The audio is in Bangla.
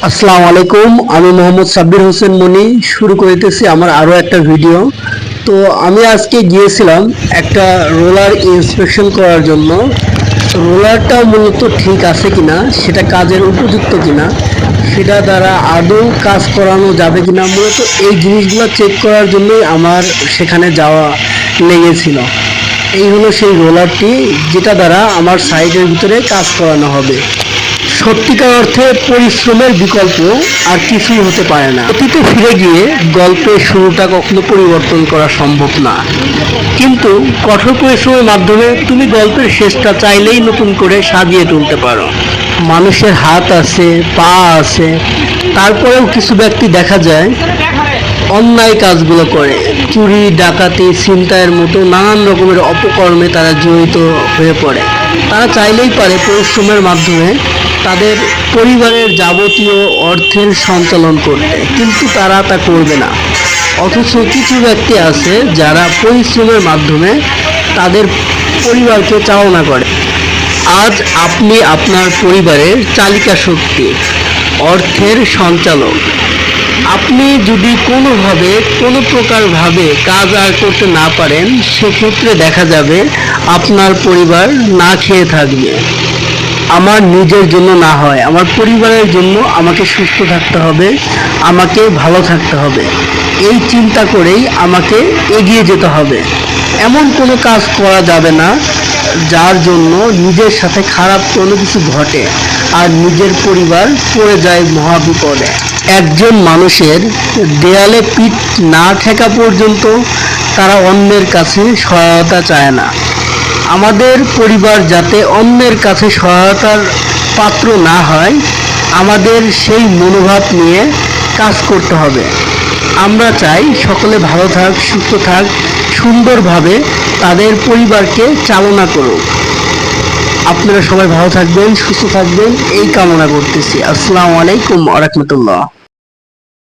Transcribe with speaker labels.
Speaker 1: আসসালামু আলাইকুম। আমি মোহাম্মদ সাব্বির হোসেন মনি শুরু করিতেছি আমার আরও একটা ভিডিও। তো আমি আজকে গিয়েছিলাম একটা রোলার ইন্সপেকশন করার জন্য। রোলারটা মূলত ঠিক আছে কিনা, সেটা কাজের উপযুক্ত কিনা, সেটা দ্বারা আদৌ কাজ করানো যাবে কিনা, মূলত এই জিনিসগুলো চেক করার জন্যই আমার সেখানে যাওয়া লেগেছিল। এই হলো সেই রোলারটি, যেটা দ্বারা আমার সাইটের ভিতরে কাজ করানো হবে। সত্যিকার অর্থে পরিশ্রমের বিকল্প আর কিছুই হতে পারে না। অতীতে ফিরে গিয়ে গল্পের শুরুটা কখনো পরিবর্তন করা সম্ভব না, কিন্তু কঠোর পরিশ্রমের মাধ্যমে তুমি গল্পের শেষটা চাইলেই নতুন করে সাজিয়ে তুলতে পারো। মানুষের হাত আছে, পা আছে, তারপরেও কিছু ব্যক্তি দেখা যায় অন্যায় কাজগুলো করে। চুরি, ডাকাতি, ছিনতাইয়ের মতো নানান রকমের অপকর্মে তারা জড়িত হয়ে পড়ে। তারা চাইলেই পারে পরিশ্রমের মাধ্যমে তাদের পরিবারের যাবতীয় অর্থের সঞ্চালন করতে, কিন্তু তারা তা করবে না। অথচ কিছু ব্যক্তি আছে যারা পরিশ্রমের মাধ্যমে তাদের পরিবারকে চালনা করে। আজ আপনি আপনার পরিবারের চালিকা শক্তি, অর্থের সঞ্চালক। আপনি যদি কোনোভাবে কোনো প্রকারভাবে কাজ আর করতে না পারেন, সেক্ষেত্রে দেখা যাবে আপনার পরিবার না খেয়ে থাকবে। আমার নিজের জন্য না হয়, আমার পরিবারের জন্য আমাকে সুস্থ থাকতে হবে, আমাকে ভালো থাকতে হবে। এই চিন্তা করেই আমাকে এগিয়ে যেতে হবে। এমন কোনো কাজ করা যাবে না যার জন্য নিজের সাথে খারাপ কোনো কিছু ঘটে আর নিজের পরিবার পড়ে যায় মহাবিপদে। একজন মানুষের দেয়ালে পিঠ না ঠেকা পর্যন্ত তারা অন্যের কাছে সহায়তা চায় না। আমাদের পরিবার যাতে অন্যের কাছে সহায়তার পাত্র না হয়, আমাদের সেই মনোভাব নিয়ে কাজ করতে হবে। আমরা চাই সকলে ভালো থাক, সুস্থ থাক, সুন্দরভাবে তাদের পরিবারকে চালনা করুক। আপনারা সবাই ভালো থাকবেন, সুস্থ থাকবেন, এই কামনা করতেছি। আসসালামু আলাইকুম ওয়া রাহমাতুল্লাহ।